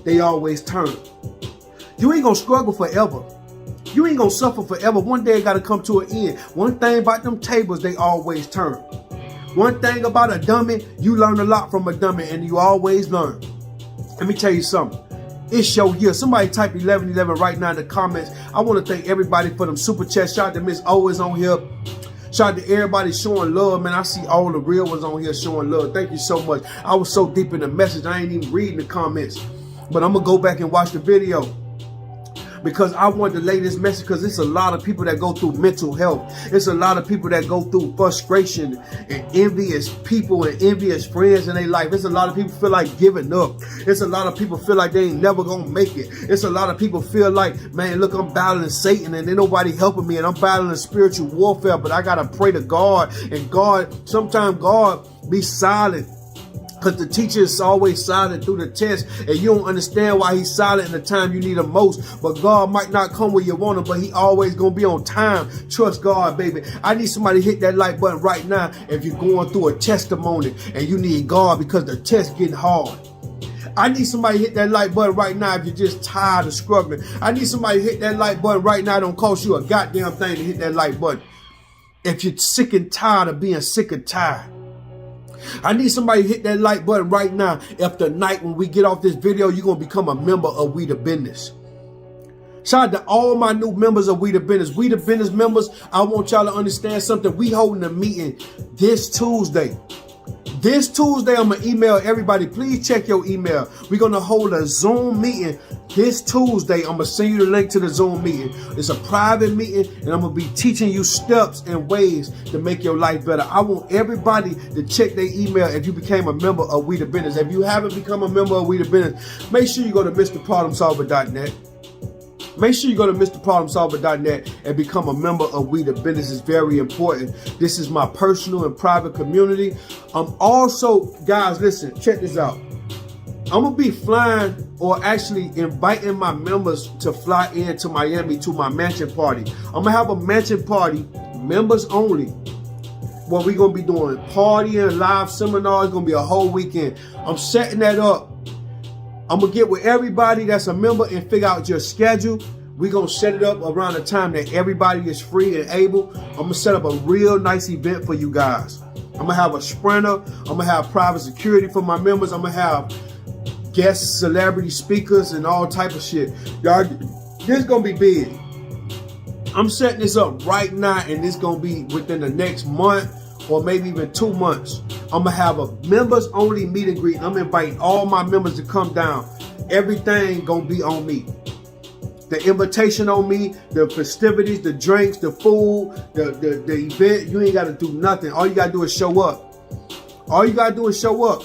they always turn. You ain't going to struggle forever. You ain't gonna suffer forever. One day it gotta come to an end. One thing about them tables, they always turn. One thing about a dummy, you learn a lot from a dummy, and you always learn. Let me tell you something. It's your year. Somebody type 1111 right now in the comments. I want to thank everybody for them super chats. Shout out to Miss O is on here. Shout out to everybody showing love, man. I see all the real ones on here showing love. Thank you so much. I was so deep in the message, I ain't even reading the comments. But I'm going to go back and watch the video, because I wanted to lay this message, because it's a lot of people that go through mental health. It's a lot of people that go through frustration and envious people and envious friends in their life. It's a lot of people feel like giving up. It's a lot of people feel like they ain't never gonna make it. It's a lot of people feel like, man, look, I'm battling Satan and ain't nobody helping me, and I'm battling spiritual warfare, but I gotta pray to God. And God, sometimes God be silent, because the teacher is always silent through the test, and you don't understand why he's silent in the time you need him most. But God might not come where you want him, but he always gonna be on time. Trust God, baby. I need somebody to hit that like button right now if you're going through a testimony and you need God because the test getting hard. I need somebody to hit that like button right now if you're just tired of struggling. I need somebody to hit that like button right now. It don't cost you a goddamn thing to hit that like button. If you're sick and tired of being sick and tired. I need somebody to hit that like button right now. If tonight when we get off this video, you're going to become a member of We The Business. Shout out to all my new members of We The Business. We The Business members, I want y'all to understand something. We holding a meeting this Tuesday. This Tuesday, I'm going to email everybody. Please check your email. We're going to hold a Zoom meeting this Tuesday. I'm going to send you the link to the Zoom meeting. It's a private meeting, and I'm going to be teaching you steps and ways to make your life better. I want everybody to check their email if you became a member of We The Business. If you haven't become a member of We The Business, make sure you go to MrProblemSolver.net. Make sure you go to MrProblemSolver.net and become a member of We The Business. It's very important. This is my personal and private community. I'm also, guys, listen, check this out. I'm going to be flying, or actually inviting my members to fly into Miami to my mansion party. I'm going to have a mansion party, members only, where we're going to be doing partying, live seminars. It's going to be a whole weekend. I'm setting that up. I'm going to get with everybody that's a member and figure out your schedule. We're going to set it up around the time that everybody is free and able. I'm going to set up a real nice event for you guys. I'm going to have a sprinter. I'm going to have private security for my members. I'm going to have guest celebrity speakers and all type of shit. Y'all, this is going to be big. I'm setting this up right now, and it's going to be within the next month or maybe even 2 months. I'm going to have a members only meet and greet. I'm inviting all my members to come down. Everything going to be on me. The invitation on me, the festivities, the drinks, the food, the event. You ain't got to do nothing. All you got to do is show up. All you got to do is show up.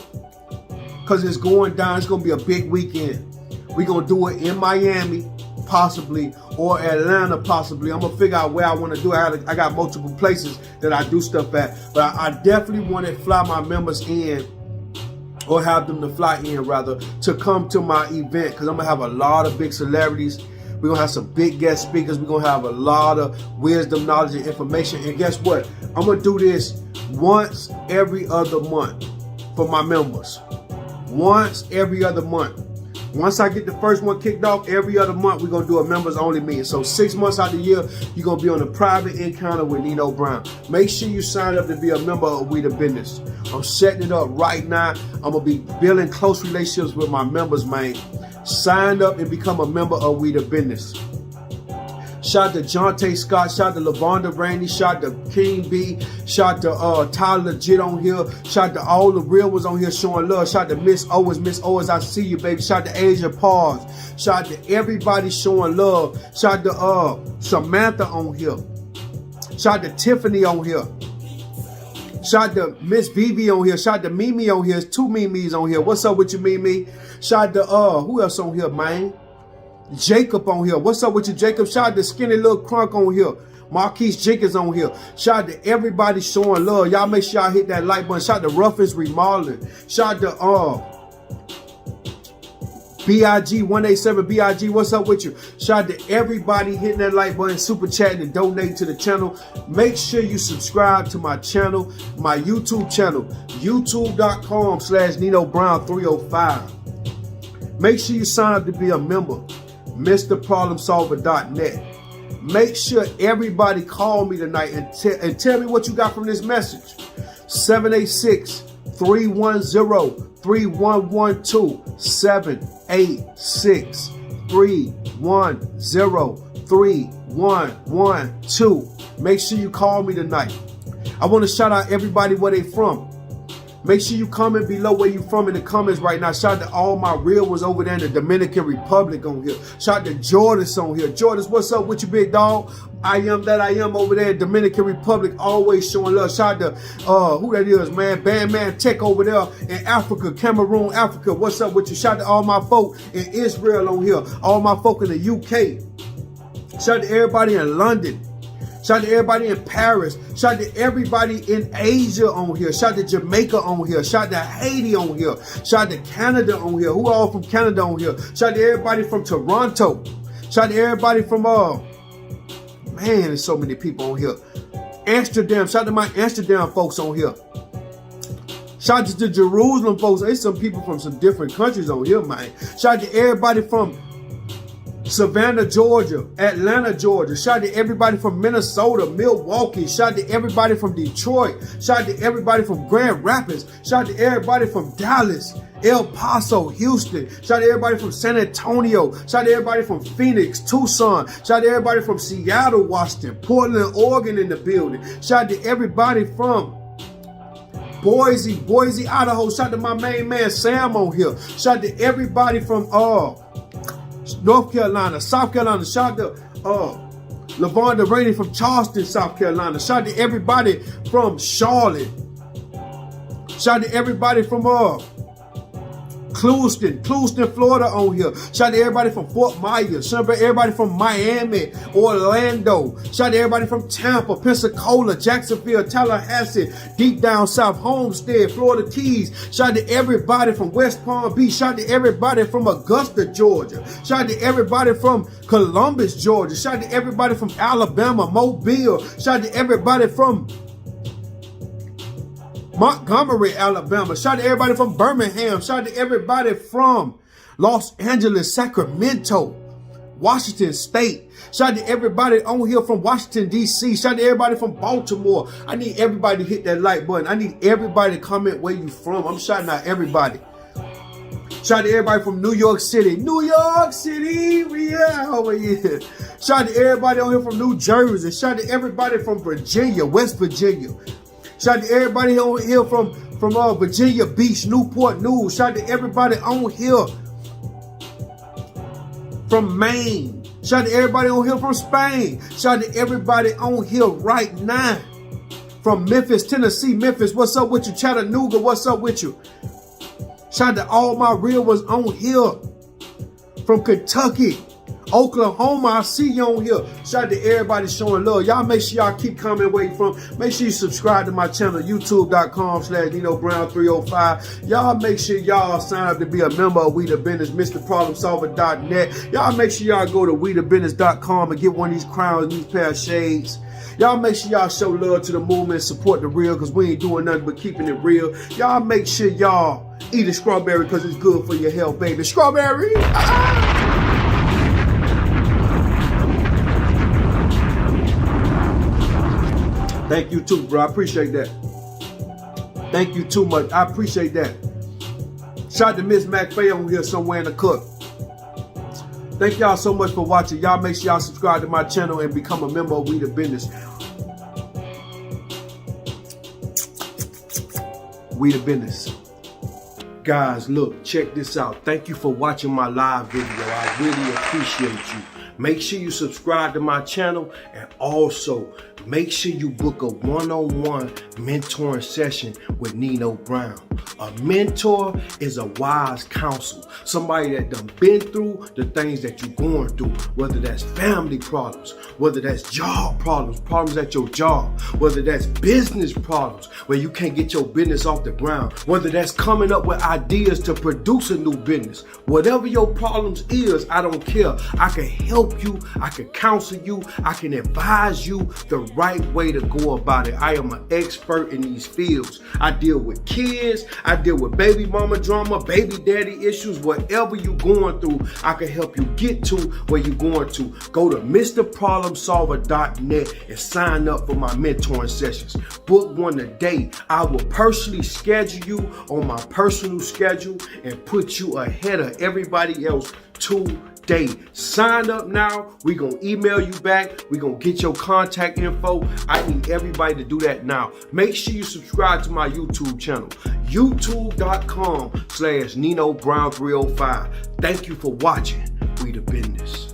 Because it's going down. It's going to be a big weekend. We're going to do it in Miami, possibly, or Atlanta, possibly. I'm going to figure out where I want to do it. I got multiple places that I do stuff at. But I definitely want to fly my members in, or have them to fly in, rather, to come to my event. Because I'm going to have a lot of big celebrities. We're going to have some big guest speakers. We're going to have a lot of wisdom, knowledge, and information. And guess what? I'm going to do this once every other month for my members. Once every other month. Once I get the first one kicked off, every other month, we're going to do a members only meeting. So 6 months out of the year, you're going to be on a private encounter with Nino Brown. Make sure you sign up to be a member of We The Business. I'm setting it up right now. I'm going to be building close relationships with my members, man. Sign up and become a member of We The Business. Shout out to Jonte Scott. Shout out to LaVonda Rainey. Shout out to King B. Shout out to Tyler Legit on here. Shout out to all the real ones on here showing love. Shout out to Miss Owens. Miss Owens, I see you, baby. Shout out to Asia Pause. Shout out to everybody showing love. Shout out to Samantha on here. Shout out to Tiffany on here. Shout out to Miss Vivi on here. Shout out to Mimi on here. There's 2 Mimis on here. What's up with you, Mimi? Shout out to who else on here, man? Jacob on here. What's up with you, Jacob? Shout out to Skinny Little Crunk on here. Marquise Jenkins on here. Shout out to everybody showing love. Y'all make sure y'all hit that like button. Shout out to Ruffins Remodeling. Shout out to BIG 187 BIG. What's up with you? Shout out to everybody hitting that like button, super chatting, and donating to the channel. Make sure you subscribe to my channel, my YouTube channel, youtube.com/Nino Brown 305. Make sure you sign up to be a member. MrProblemSolver.net. Make sure everybody call me tonight and tell me what you got from this message. 786-310-3112. 786-310-3112. Make sure you call me tonight. I want to shout out everybody where they from. Make sure you comment below where you from in the comments right now. Shout out to all my real ones over there in the Dominican Republic on here. Shout out to Judas on here. Judas, what's up with you, big dog? I am that I am over there in Dominican Republic, always showing love. Shout out to who that is, man. Bandman Tech over there in Africa, Cameroon, Africa. What's up with you? Shout out to all my folk in Israel on here. All my folk in the UK. Shout out to everybody in London. Shout out to everybody in Paris. Shout out to everybody in Asia on here. Shout out to Jamaica on here. Shout out to Haiti on here. Shout out to Canada on here. Who all from Canada on here? Shout out to everybody from Toronto. Shout out to everybody from man, there's so many people on here. Amsterdam. Shout out to my Amsterdam folks on here. Shout out to the Jerusalem folks. There's some people from some different countries on here, man. Shout out to everybody from Savannah, Georgia, Atlanta, Georgia. Shout out to everybody from Minnesota, Milwaukee. Shout out to everybody from Detroit. Shout out to everybody from Grand Rapids. Shout out to everybody from Dallas, El Paso, Houston. Shout out to everybody from San Antonio. Shout out to everybody from Phoenix, Tucson. Shout out to everybody from Seattle, Washington, Portland, Oregon in the building. Shout out to everybody from Boise, Idaho. Shout out to my main man Sam on here. Shout out to everybody from North Carolina, South Carolina. Shout out to LaVonda Rainey from Charleston, South Carolina. Shout out to everybody from Charlotte. Shout out to everybody from Clewiston, Florida on here. Shout out to everybody from Fort Myers. Shout out to everybody from Miami, Orlando. Shout out to everybody from Tampa, Pensacola, Jacksonville, Tallahassee, deep down south, Homestead, Florida Keys. Shout out to everybody from West Palm Beach. Shout out to everybody from Augusta, Georgia. Shout out to everybody from Columbus, Georgia. Shout out to everybody from Alabama, Mobile. Shout out to everybody from Montgomery, Alabama. Shout out to everybody from Birmingham. Shout out to everybody from Los Angeles, Sacramento, Washington State. Shout out to everybody on here from Washington, D.C. Shout out to everybody from Baltimore. I need everybody to hit that like button. I need everybody to comment where you from. I'm shouting out everybody. Shout out to everybody from New York City. We out over here. Shout out to everybody on here from New Jersey. Shout out to everybody from Virginia, West Virginia. Shout out to everybody on here from Virginia Beach, Newport News. Shout out to everybody on here from Maine. Shout out to everybody on here from Spain. Shout out to everybody on here right now from Memphis, Tennessee. Memphis, what's up with you? Chattanooga, what's up with you? Shout out to all my real ones on here from Kentucky, Oklahoma. I see you on here. Shout out to everybody showing love. Y'all make sure y'all keep commenting where you from. Make sure you subscribe to my channel, youtube.com/Nino Brown 305. Y'all make sure y'all sign up to be a member of We The Business, MrProblemSolver.net. Y'all make sure y'all go to WeTheBusiness.com and get one of these crowns, these pair of shades. Y'all make sure y'all show love to the movement, support the real, because we ain't doing nothing but keeping it real. Y'all make sure y'all eat a strawberry because it's good for your health, baby. Strawberry! Thank you too, bro. I appreciate that. Thank you too much. I appreciate that. Shout out to Miss McFay on here somewhere in the cook. Thank y'all so much for watching. Y'all make sure y'all subscribe to my channel and become a member of We The Business. We The Business. Guys, look, check this out. Thank you for watching my live video. I really appreciate you. Make sure you subscribe to my channel, and also make sure you book a one-on-one mentoring session with Nino Brown. A mentor is a wise counsel, somebody that done been through the things that you're going through, whether that's family problems, whether that's job problems, problems at your job, whether that's business problems where you can't get your business off the ground, whether that's coming up with ideas to produce a new business. Whatever your problems is, I don't care. I can help you, I can counsel you, I can advise you the right way to go about it. I am an expert in these fields. I deal with kids, I deal with baby mama drama, baby daddy issues, whatever you're going through, I can help you get to where you're going to. Go to MrProblemSolver.net and sign up for my mentoring sessions. Book one today. I will personally schedule you on my personal schedule and put you ahead of everybody else today. Sign up now. We're going to email you back. We're going to get your contact info. I need everybody to do that now. Make sure you subscribe to my YouTube channel, youtube.com/Nino Brown 305. Thank you for watching. We the business.